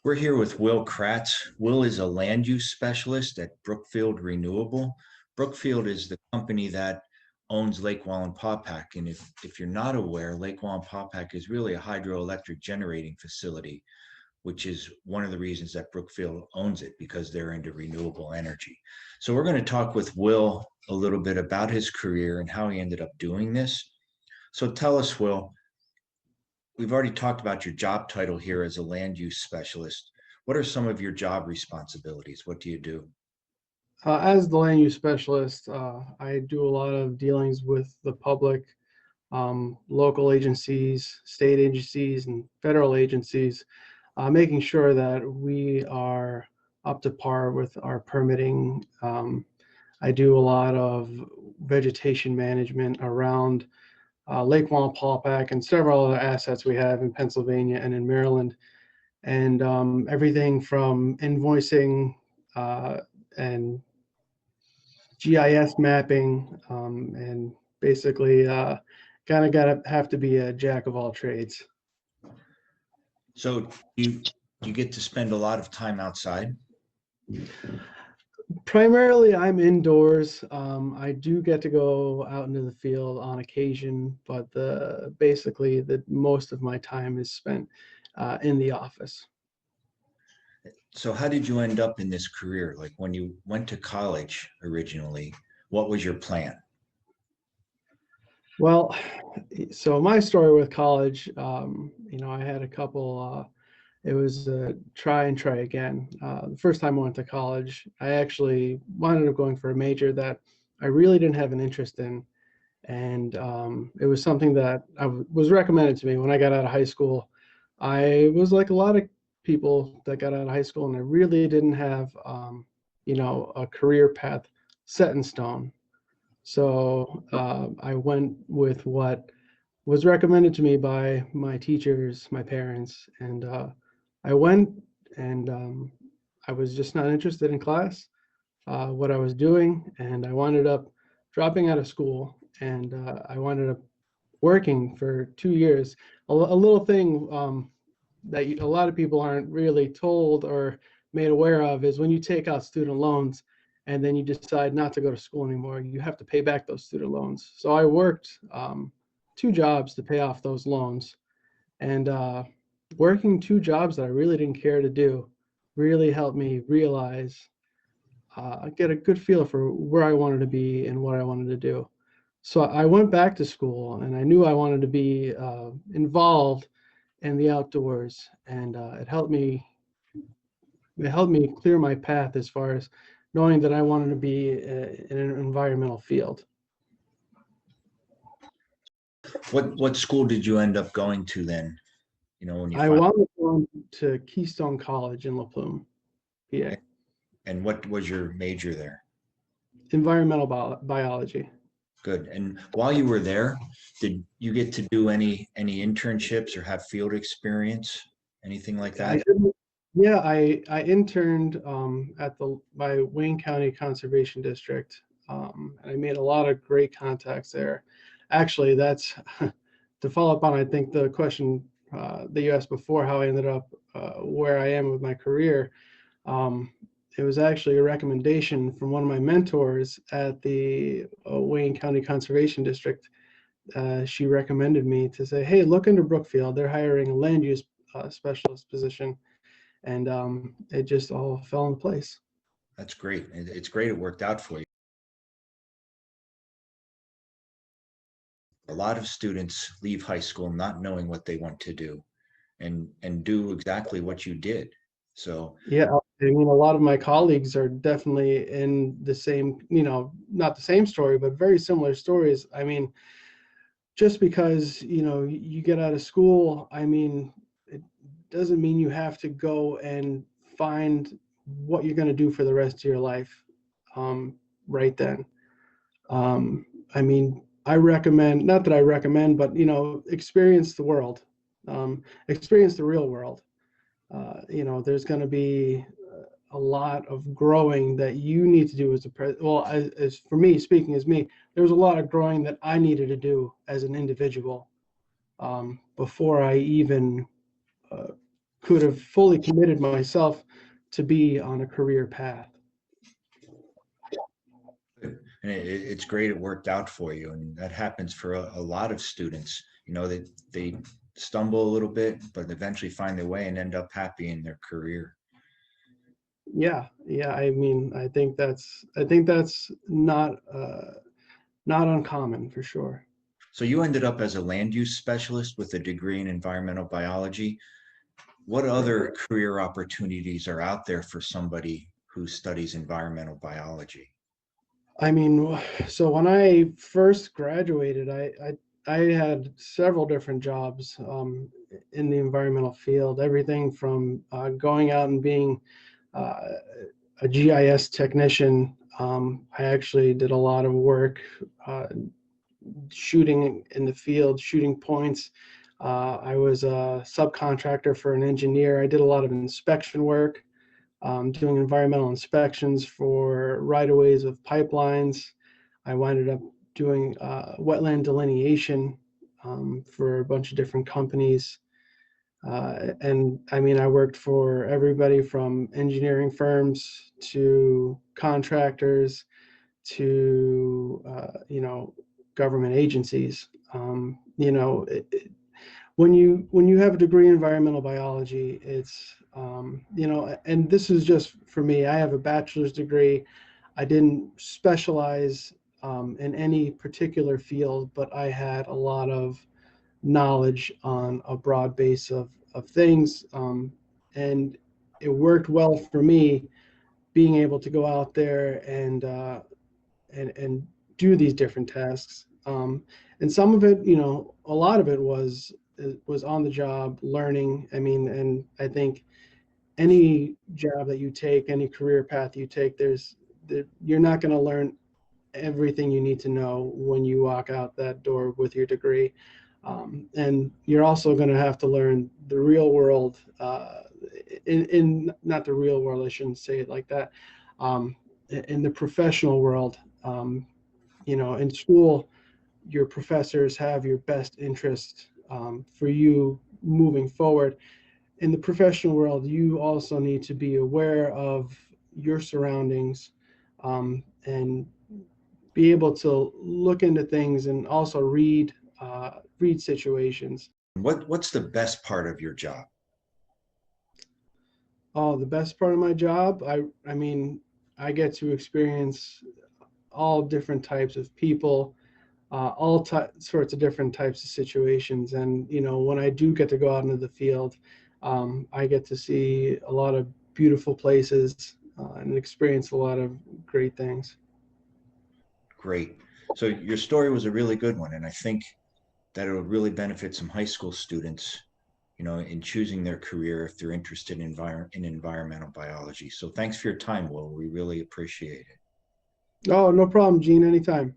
We're here with Will Kratz. Will is a land use specialist at Brookfield Renewable. Brookfield is the company that owns Lake Wallenpaupack. And if you're not aware, Lake Wallenpaupack is really a hydroelectric generating facility, which is one of the reasons that Brookfield owns it, because they're into renewable energy. So we're going to talk with Will a little bit about his career and how he ended up doing this. So tell us, Will, we've already talked about your job title here as a land use specialist. What are some of your job responsibilities? What do you do? As the land use specialist, I do a lot of dealings with the public, local agencies, state agencies, and federal agencies, making sure that we are up to par with our permitting. I do a lot of vegetation management around Lake Wallenpaupack and several other assets we have in Pennsylvania and in Maryland, and everything from invoicing and GIS mapping, and basically kind of gotta have to be a jack of all trades. So you get to spend a lot of time outside? Primarily, I'm indoors. I do get to go out into the field on occasion, but basically the most of my time is spent in the office. So how did you end up in this career? Like when you went to college originally, what was your plan? Well, so my story with college, I had a couple, it was try and try again. The first time I went to college, I actually wound up going for a major that I really didn't have an interest in. And it was something that was recommended to me when I got out of high school. I was like a lot of people that got out of high school, and I really didn't have, a career path set in stone. So I went with what was recommended to me by my teachers, my parents, and I went, and I was just not interested in class, what I was doing, and I wound up dropping out of school, and I wound up working for 2 years. A little thing that a lot of people aren't really told or made aware of is when you take out student loans and then you decide not to go to school anymore, you have to pay back those student loans. So I worked 2 jobs to pay off those loans, and working 2 jobs that I really didn't care to do really helped me realize, get a good feel for where I wanted to be and what I wanted to do. So I went back to school, and I knew I wanted to be involved in the outdoors, and it helped me clear my path as far as knowing that I wanted to be in an environmental field. What school did you end up going to then? When you I finally, wound up going to Keystone College in La Plume, PA, and what was your major there? environmental biology. Good. And while you were there, did you get to do any internships or have field experience, anything like I that? didn't, yeah, I interned at my Wayne County Conservation District. And I made a lot of great contacts there. Actually, that's to follow up on, I think, the question that you asked before, how I ended up where I am with my career. Um, it was actually a recommendation from one of my mentors at the Wayne County Conservation District. She recommended me to say, hey, look into Brookfield. They're hiring a land use specialist position. And it just all fell into place. That's great. It's great it worked out for you. A lot of students leave high school not knowing what they want to do and do exactly what you did. So Yeah, I mean, a lot of my colleagues are definitely in the same, not the same story, but very similar stories. I mean, just because, you get out of school, I mean, it doesn't mean you have to go and find what you're going to do for the rest of your life right then. I mean, I recommend, not that I recommend, but, experience the world, experience the real world. There's going to be a lot of growing that you need to do as as for me, speaking as me, there was a lot of growing that I needed to do as an individual before I even could have fully committed myself to be on a career path. And it's great it worked out for you. And that happens for a lot of students. You know, they stumble a little bit, but eventually find their way and end up happy in their career. Yeah, yeah. I mean, I think that's not uncommon for sure. So you ended up as a land use specialist with a degree in environmental biology. What other career opportunities are out there for somebody who studies environmental biology? I mean, so when I first graduated, I had several different jobs in the environmental field. Everything from going out and being uh, a GIS technician. I actually did a lot of work shooting in the field, shooting points. I was a subcontractor for an engineer. I did a lot of inspection work, doing environmental inspections for right-of-ways of pipelines. I winded up doing wetland delineation for a bunch of different companies. And I mean, I worked for everybody from engineering firms to contractors to, government agencies. When you have a degree in environmental biology, it's, and this is just for me, I have a bachelor's degree. I didn't specialize in any particular field, but I had a lot of knowledge on a broad base of things. And it worked well for me being able to go out there and do these different tasks. And some of it, a lot of it was on the job learning. I mean, and I think any job that you take, any career path you take, you're not going to learn everything you need to know when you walk out that door with your degree. And you're also going to have to learn the real world, in not the real world, I shouldn't say it like that, in the professional world. In school, your professors have your best interest for you moving forward. In the professional world, you also need to be aware of your surroundings, and be able to look into things and also read situations. What's the best part of your job? Oh, the best part of my job, I mean, I get to experience all different types of people, sorts of different types of situations. And, when I do get to go out into the field, I get to see a lot of beautiful places and experience a lot of great things. Great. So your story was a really good one, and I think that it would really benefit some high school students, in choosing their career if they're interested in environmental biology. So thanks for your time, Will. We really appreciate it. Oh, no problem, Gene, anytime.